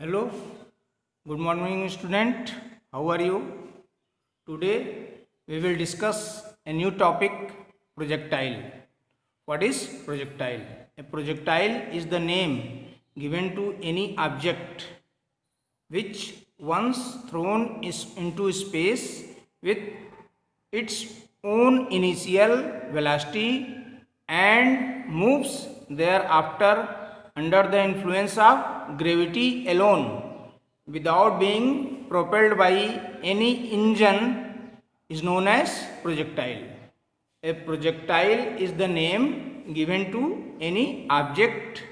Hello, good morning student. How are you? Today we will discuss a new topic, projectile. What is projectile? A projectile is the name given to any object which once thrown is into space with its own initial velocity and moves thereafter under the influence of gravity alone without being propelled by any engine is known as projectile. A projectile is the name given to any object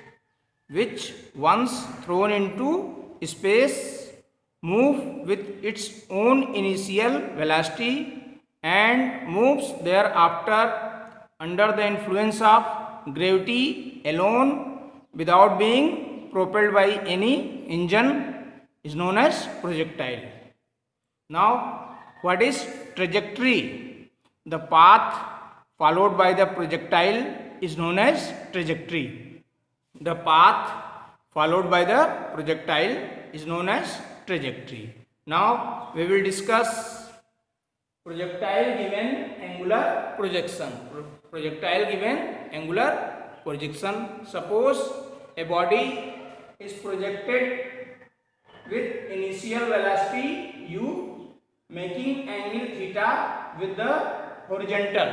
which once thrown into space move with its own initial velocity and moves thereafter under the influence of gravity alone without being propelled by any engine is known as projectile. Now, what is trajectory? The path followed by the projectile is known as trajectory. The path followed by the projectile is known as trajectory. Now, we will discuss projectile given angular projection. Projectile given angular projection. Suppose a body is projected with initial velocity u making angle theta with the horizontal.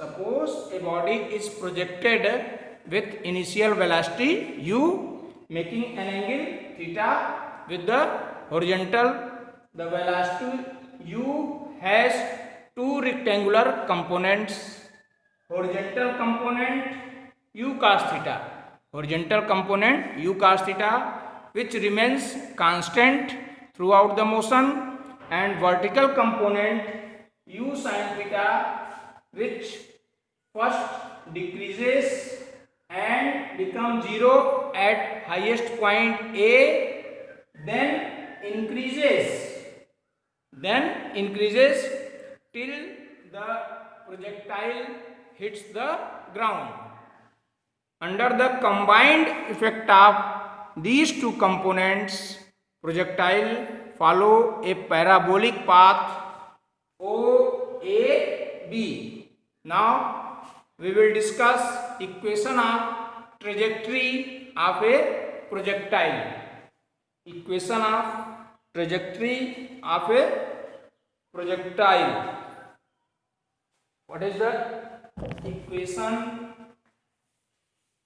Suppose a body is projected with initial velocity u making an angle theta with the horizontal. The velocity u has two rectangular components, horizontal component u cos theta, horizontal component u cos theta which remains constant throughout the motion, and vertical component u sin theta which first decreases and becomes 0 at highest point A, then increases till the projectile hits the ground. Under the combined effect of these two components, projectile follow a parabolic path OAB. Now we will discuss equation of trajectory of a projectile. Equation of trajectory of a projectile. What is the equation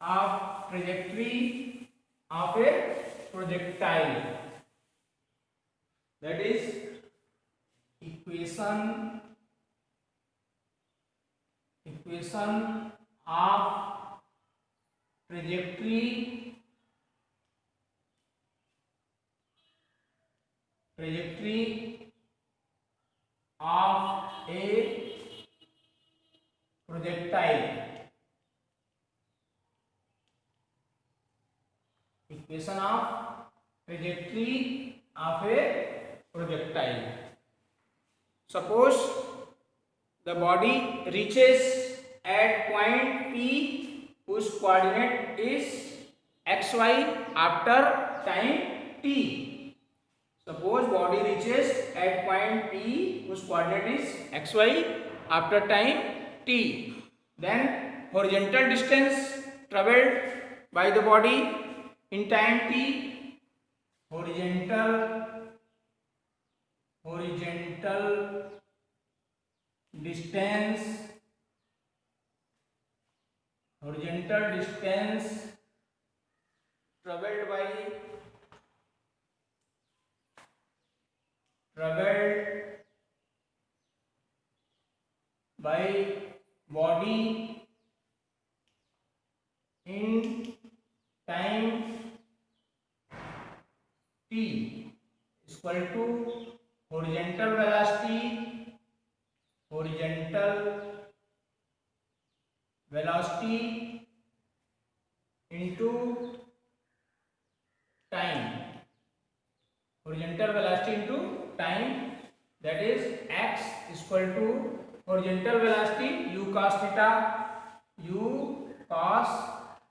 of trajectory of a projectile? That is equation of trajectory of a projectile. Equation of trajectory of a projectile. Suppose the body reaches at point P whose coordinate is xy after time t. Suppose body reaches at point P whose coordinate is xy after time t. Then horizontal distance traveled by the body in time t, horizontal distance traveled by body in time t is equal to horizontal velocity into time. Horizontal velocity into time, that is x is equal to horizontal velocity u cos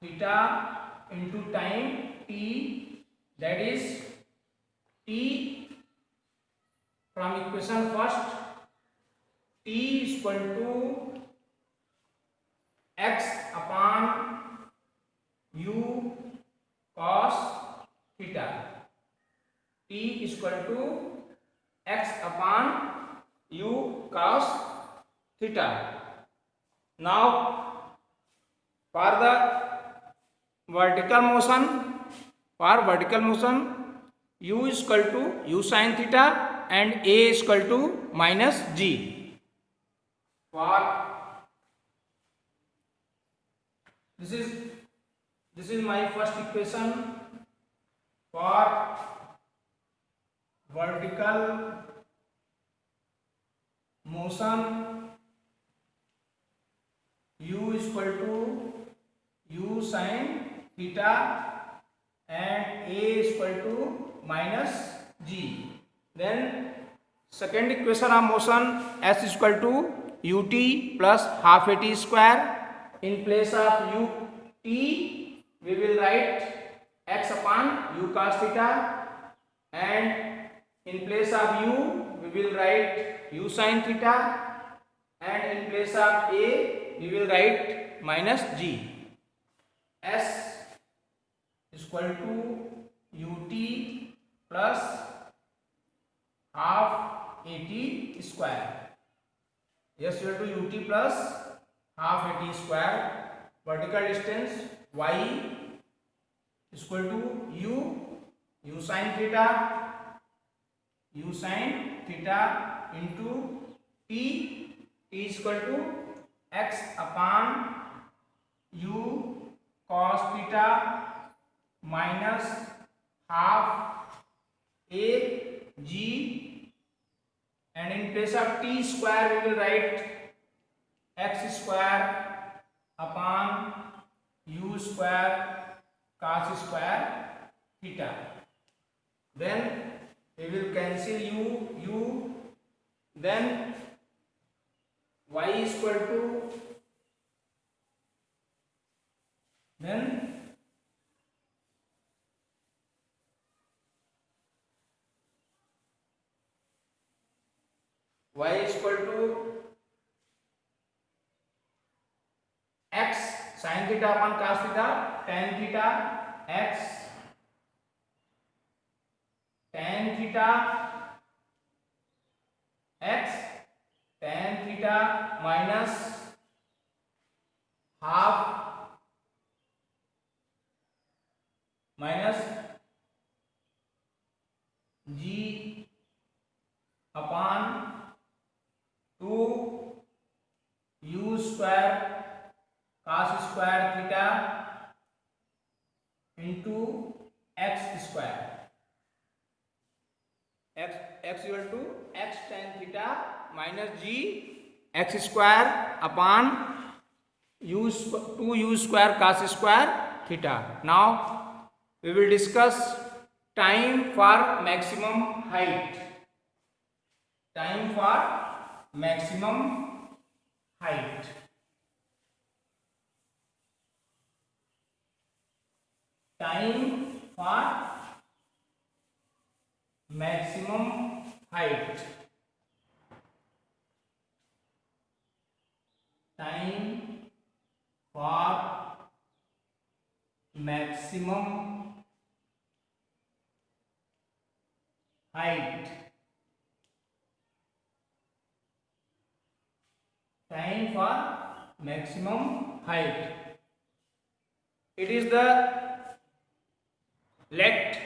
theta into time t that is t from equation first, t is equal to x upon u cos theta. T is equal to x upon u cos theta. Now for the vertical motion, u is equal to u sin theta and a is equal to minus g. For this is my first equation for vertical motion. U is equal to u sin theta and a is equal to minus g. Then second equation of motion, s is equal to ut plus half at square. In place of ut we will write x upon u cos theta, and in place of u we will write u sin theta, and in place of a we will write minus g. S is equal to ut plus half at square. Yes, equal to ut plus half at square. Vertical distance y is equal to u sin theta into t is equal to x upon u cos theta minus half a g, and in place of t square we will write x square upon u square cos square theta. Then we will cancel u, then y is equal to, then y is equal to x sin theta upon cos theta, tan theta, x tan theta x tan theta minus half minus g upon 2 u square cos square theta into x square. X equal to x tan theta minus g x square upon 2u square cos square theta. Now we will discuss time for maximum height. Time for maximum height. Time for maximum height. Time for maximum height. Time for maximum height. It is the let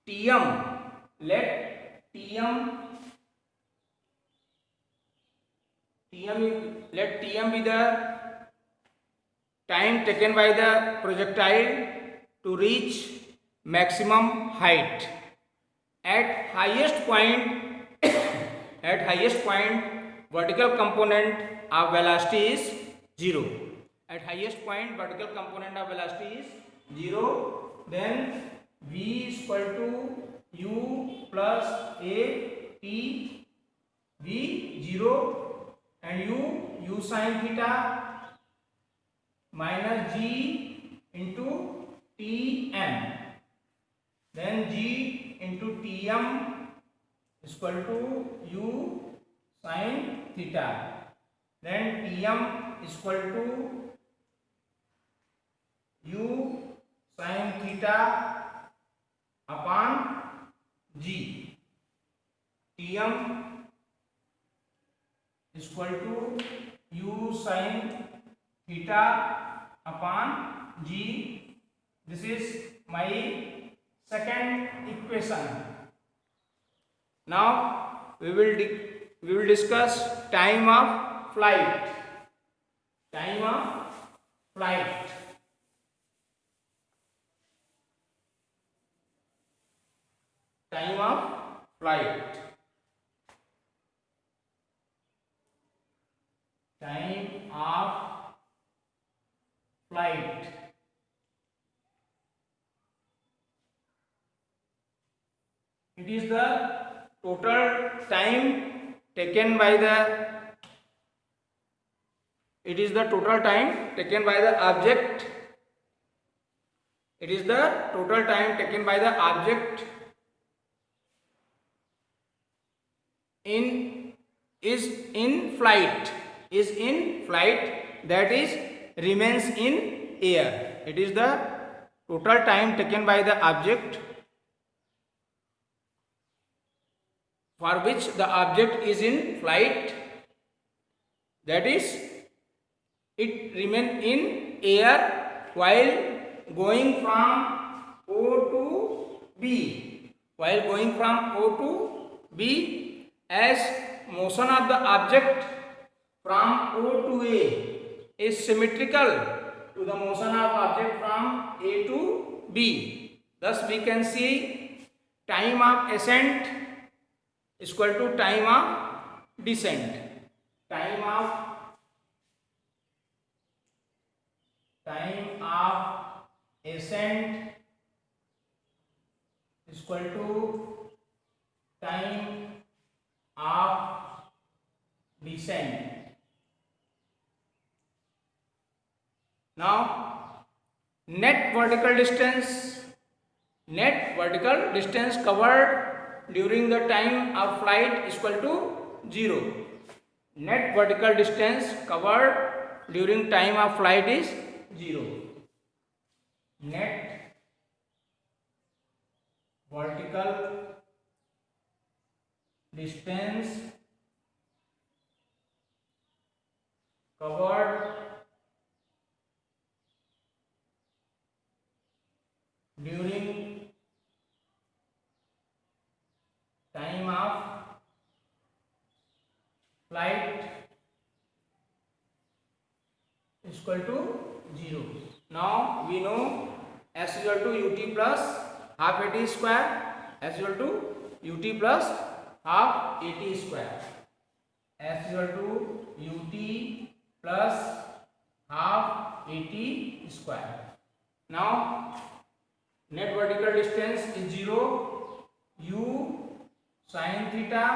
Tm be the time taken by the projectile to reach maximum height. At highest point vertical component of velocity is 0. At highest point vertical component of velocity is 0. Then v is equal to u plus a t v 0 and u sin theta minus g into Tm. Tm is equal to u sin theta. Then Tm is equal to u sin theta upon g. Tm is equal to u sin theta upon g. This is my second equation. Now we will discuss time of flight. Time of flight. Time of flight. Time of flight. It is the total time taken by the object. It is the total time taken by the object is in flight, that is remains in air. It is the total time taken by the object for which the object is in flight, that is it remains in air while going from O to B. While going from O to B, as motion of the object from O to A is symmetrical to the motion of object from A to B. Thus we can see time of ascent is equal to time of descent. Time of ascent is equal to time of descent. Now net vertical distance covered during the time of flight is equal to 0. Net vertical distance covered during time of flight is 0. Net vertical distance covered during time of flight is equal to 0. Now we know S is equal to ut plus half at square, S is equal to ut plus half at square. S is equal to ut plus half at square. Now net vertical distance is 0, u sin theta,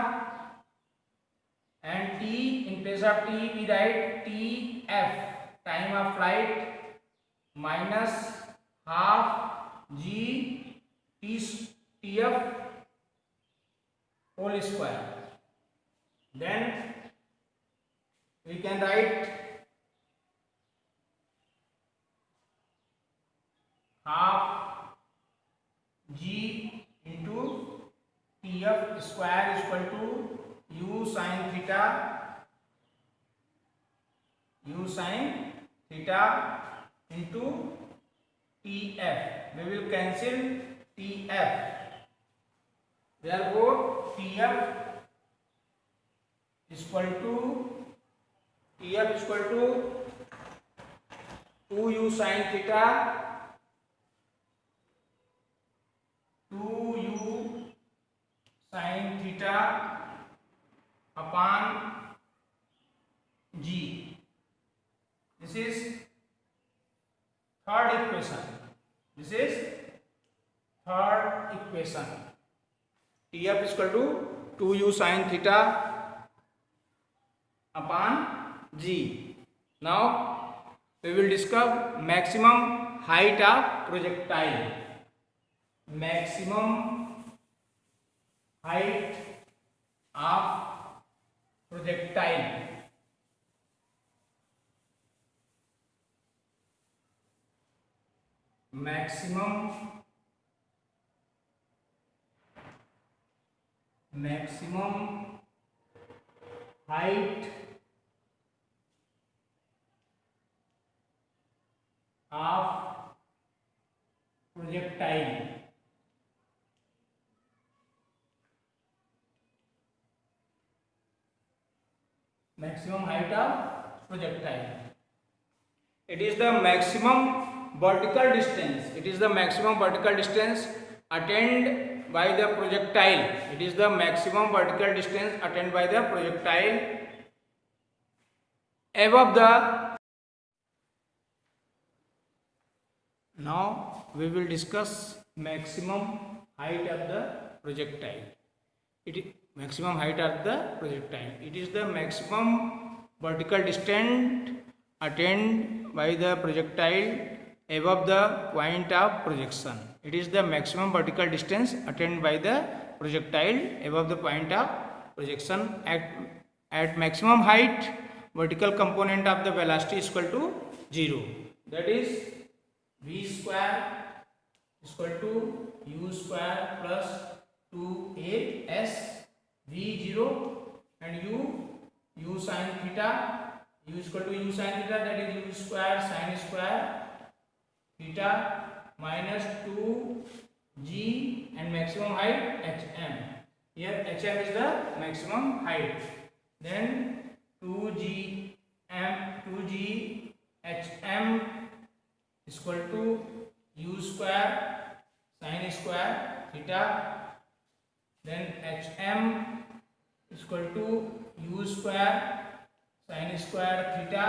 and t, in place of t we write tf, time of flight, minus half g tf whole square. Then we can write half g into tf square is equal to u sin theta into tf. We will cancel tf. Therefore tf is equal to 2u sin theta, 2u sin theta upon g. This is third equation. tf is equal to 2u sin theta upon g. Now we will discuss maximum height of projectile. Maximum height of projectile. Maximum height of projectile. Maximum height of projectile. It is the maximum vertical distance. It is the maximum vertical distance attained by the projectile. It is the maximum vertical distance attained by the projectile above the. Now we will discuss maximum height of the projectile. Maximum height of the projectile. It is the maximum vertical distance attained by the projectile above the point of projection. It is the maximum vertical distance attained by the projectile above the point of projection. At maximum height, vertical component of the velocity is equal to 0. That is v square is equal to u square plus 2as v 0 and u sin theta. U is equal to u sin theta, that is u square sin square theta minus 2g and maximum height hm. Here hm is the maximum height. Then 2g hm is equal to u square sin square theta. Then hm is equal to u square sin square theta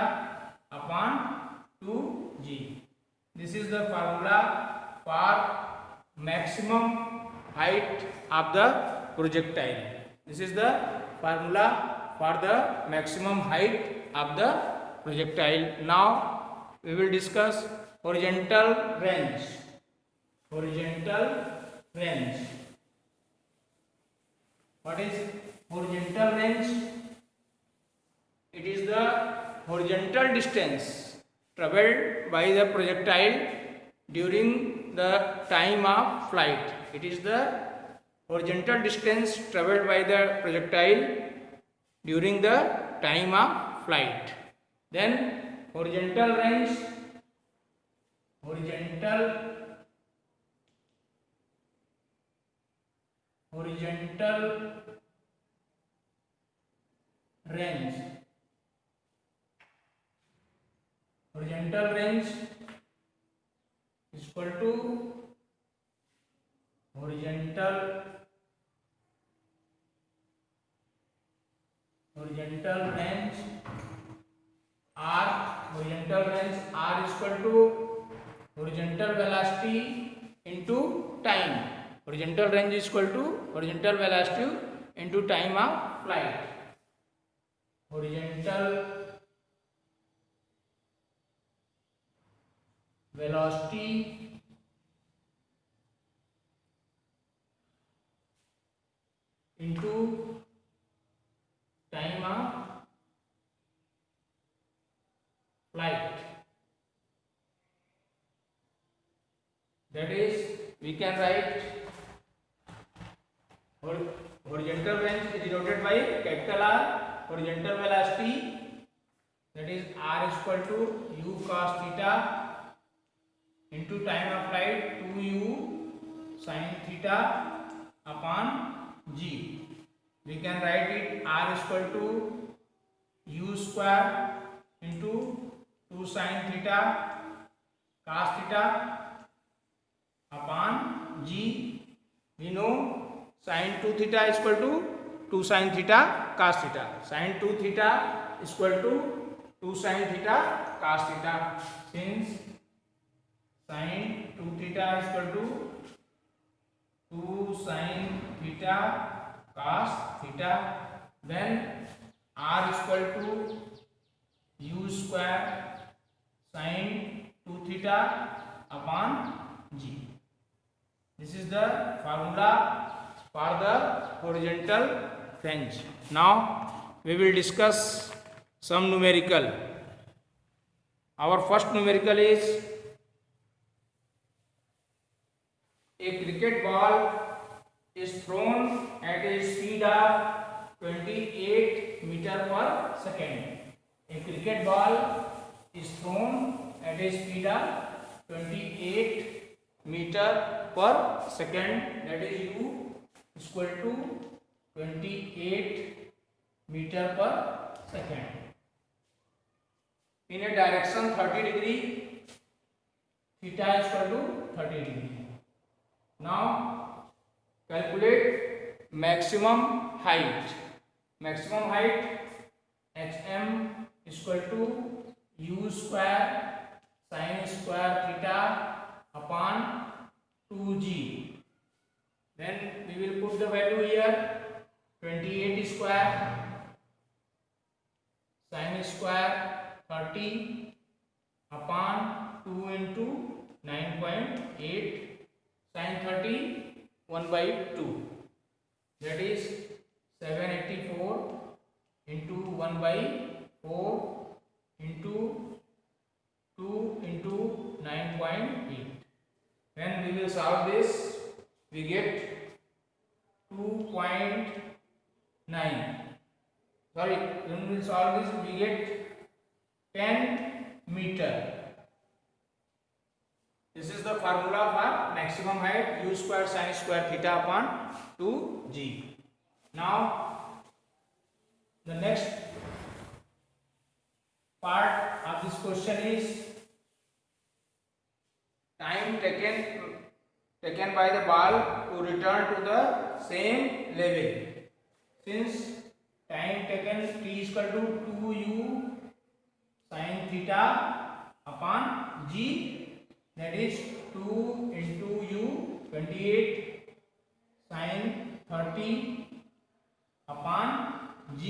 upon 2g. This is the formula for maximum height of the projectile. This is the formula for the maximum height of the projectile. Now we will discuss horizontal range. Horizontal range. What is horizontal range? It is the horizontal distance traveled by the projectile during the time of flight. It is the horizontal distance traveled by the projectile during the time of flight. Then horizontal range. Horizontal range. Horizontal range is equal to horizontal range r. Horizontal range r is equal to horizontal velocity into time. Horizontal range is equal to horizontal velocity into time of flight. Horizontal velocity into time of flight. That is, we can write horizontal range is denoted by capital R. Horizontal velocity, that is r is equal to u cos theta into time of flight 2u sin theta upon g. We can write it r is equal to u square into 2 sin theta cos theta upon g. We know sin 2 theta is equal to 2 sin theta cos theta. Sin 2 theta is equal to 2 sin theta cos theta. Since sin 2 theta is equal to 2 sin theta cos theta, then r is equal to u square sin 2 theta upon g. This is the formula for the horizontal range. Now we will discuss some numerical. Our first numerical is a cricket ball is thrown at a speed of 28 meter per second. A cricket ball is thrown at a speed of 28 meter per second, that is u equal to 28 meter per second. In a direction 30 degree, theta is equal to 30 degree. Now calculate maximum height. Maximum height hm is equal to u square sin square theta upon 2g. Then we will put the value here, 28 square sin square 30 upon 2 into 9.8 sin 30 1 by 2, that is 784 into 1 by 4 into 2 into 9.8. When we will solve this, we get 2.9. Sorry, when we will solve this, we get 10 meter. This is the formula for maximum height, u square sin square theta upon 2g. Now the next part of this question is time taken by the ball to return to the same level. Since time taken t is equal to 2u sin theta upon g, that is 2 into u 28 sin 30 upon g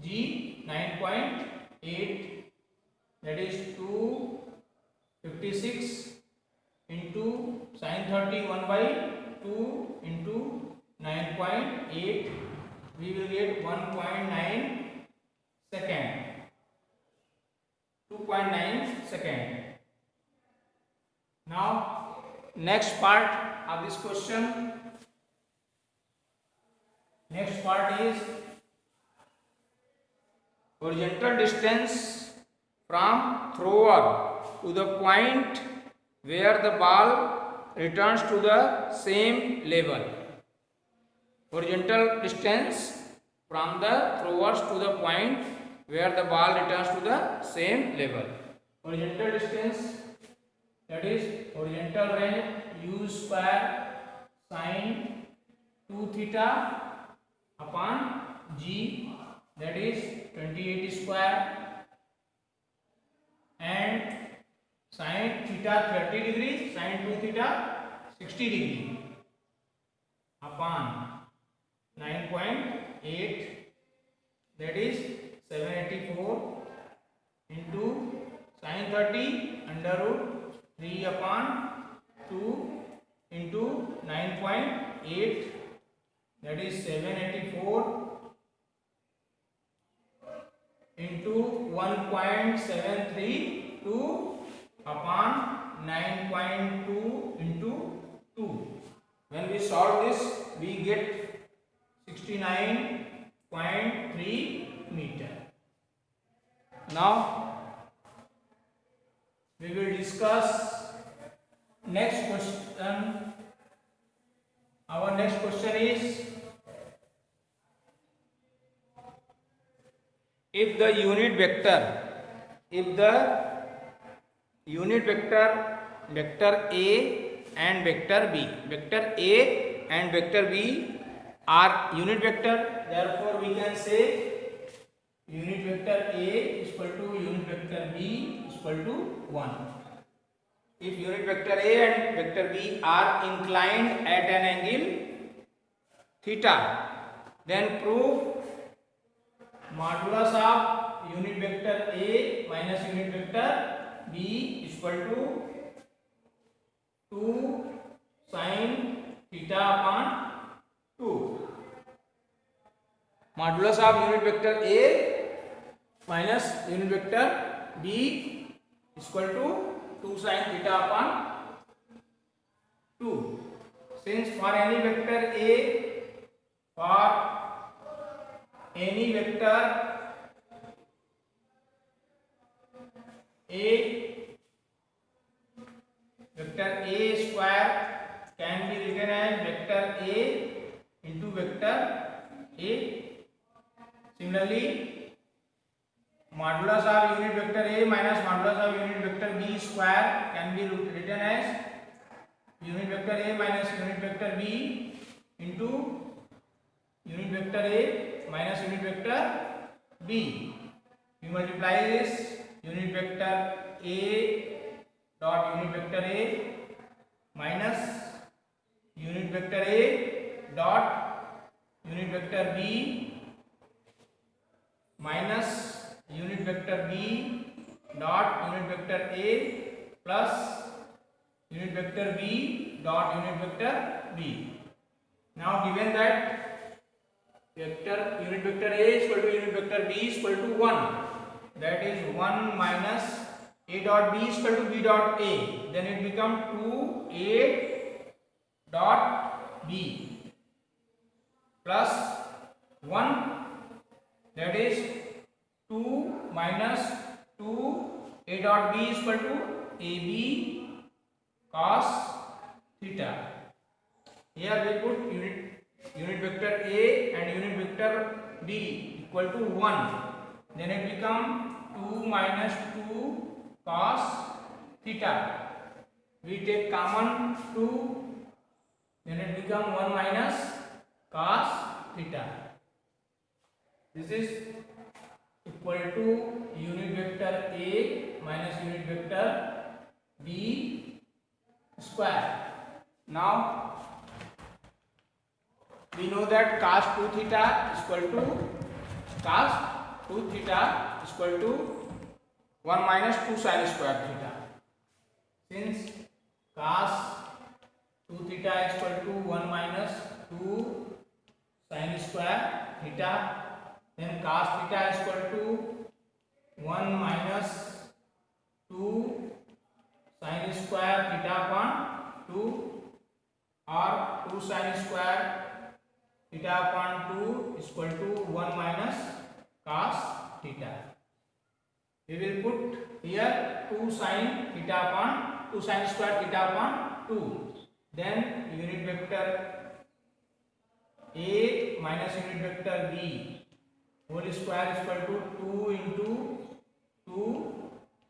9.8, that is 256 into sin 30 1 by 2 into 9.8, we will get 1.9 second, 2.9 second. Now next part of this question, next part is horizontal distance from thrower to the point where the ball returns to the same level. Horizontal distance from the throwers to the point where the ball returns to the same level. Horizontal distance, that is horizontal range u square sin 2 theta upon g, that is 28 square, and sin theta 30 degree, sin 2 theta 60 degree upon 9.8, that is 784 into sin 30 under root 3 upon 2 into 9.8, that is 784 into 1.732 upon 9.2 into 2. When we solve this, we get 69.3 meter. Now we will discuss next question. Our next question is, if the unit vector vector A and vector B, vector A and vector B are unit vector, therefore we can say unit vector A is equal to unit vector B is equal to 1. If unit vector A and vector B are inclined at an angle theta, then prove modulus of unit vector A minus unit vector B is equal to 2 sin theta upon modulus of unit vector A minus unit vector B is equal to 2 sin theta upon 2. Since for any vector A, for any vector A, vector A square can be written as vector A into vector A. Similarly, modulus of unit vector A minus modulus of unit vector B square can be written as unit vector A minus unit vector B into unit vector A minus unit vector B. We multiply this unit vector A dot unit vector A minus unit vector A dot unit vector B minus unit vector B dot unit vector A plus unit vector B dot unit vector B. Now given that unit vector A is equal to unit vector B is equal to 1, that is 1 minus A dot B is equal to B dot A, then it becomes 2A dot B plus 1, that is 2 minus 2 A dot B is equal to AB cos theta. Here we put unit vector A and unit vector B equal to 1, then it become 2 minus 2 cos theta. We take common 2, then it become 1 minus cos theta. This is equal to unit vector A minus unit vector B square. Now we know that cos 2 theta is equal to 1 minus 2 sin square theta. Since cos 2 theta is equal to 1 minus 2 sin square theta, then cos theta is equal to 1 minus 2 sin square theta upon 2 or 2 sin square theta upon 2 is equal to 1 minus cos theta. We will put here 2 sin theta upon 2 sin square theta upon 2. Then unit vector A minus unit vector B whole square is equal to 2 into 2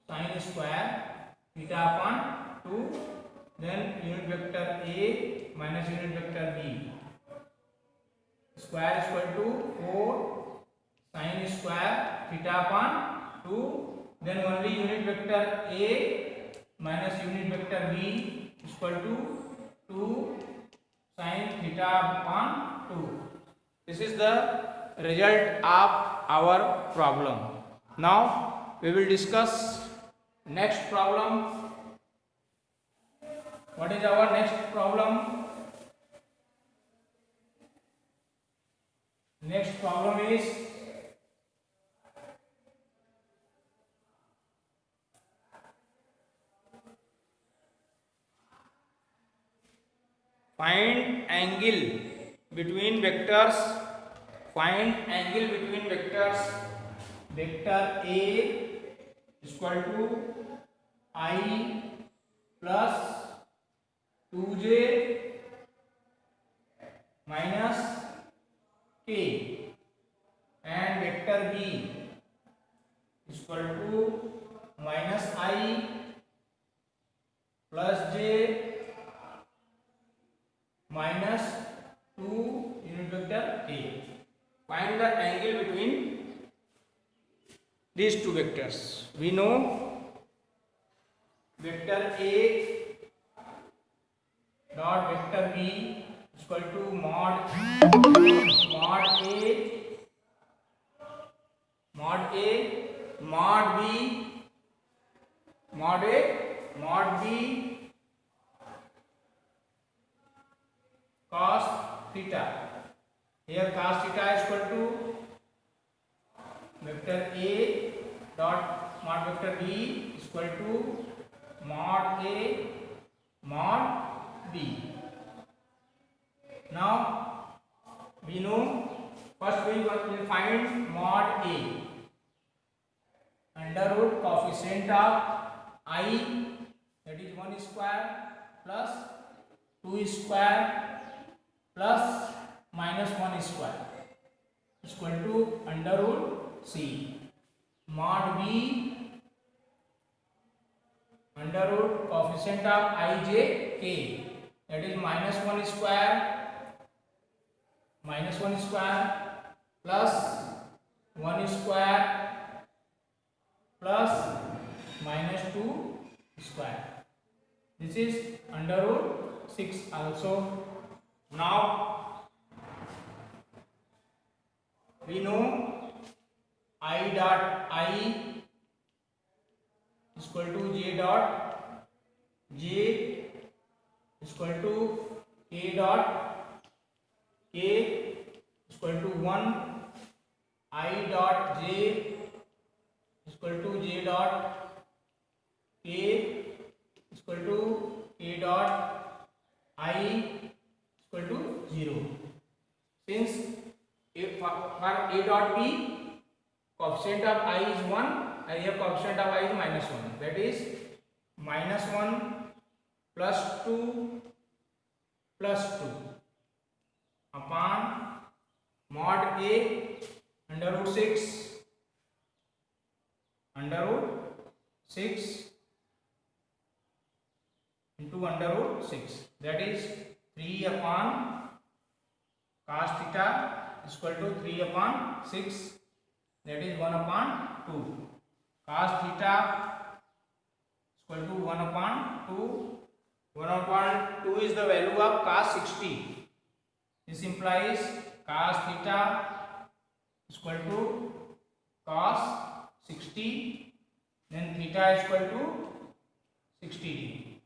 sin square theta upon 2. Then unit vector A minus unit vector B square is equal to 4 sin square theta upon 2. Then only unit vector A minus unit vector B is equal to 2 sin theta upon 2. This is the result of our problem. Now we will discuss next problem. What is our next problem? Next problem is find angle between vectors. Find angle between vectors. Vector A is equal to I plus 2j minus k, and vector B is equal to minus I plus j minus 2 unit vector k. Find the angle between these two vectors. We know vector A dot vector B is equal to mod A mod B cos theta. Here cos theta is equal to vector A dot mod vector B is equal to mod A mod B. Now we know, first we will find mod A. Under root coefficient of I, that is 1 square plus 2 square plus minus 1 square is equal to under root C. Mod B, under root coefficient of ij k, that is minus 1 square plus 1 square plus minus 2 square. This is under root 6 also. Now we know I dot I is equal to j dot j is equal to k dot k is equal to 1. I dot j is equal to j dot k is equal to k dot I is equal to 0. Since for a dot b coefficient of I is 1, here coefficient of I is minus 1, that is minus 1 plus 2 plus 2 upon mod A under root 6 into under root 6, that is 3 upon cos theta is equal to 3 upon 6, that is 1 upon 2. Cos theta is equal to 1 upon 2. 1 upon 2 is the value of cos 60. This implies cos theta is equal to cos 60, then theta is equal to 60 degree.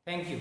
Thank you.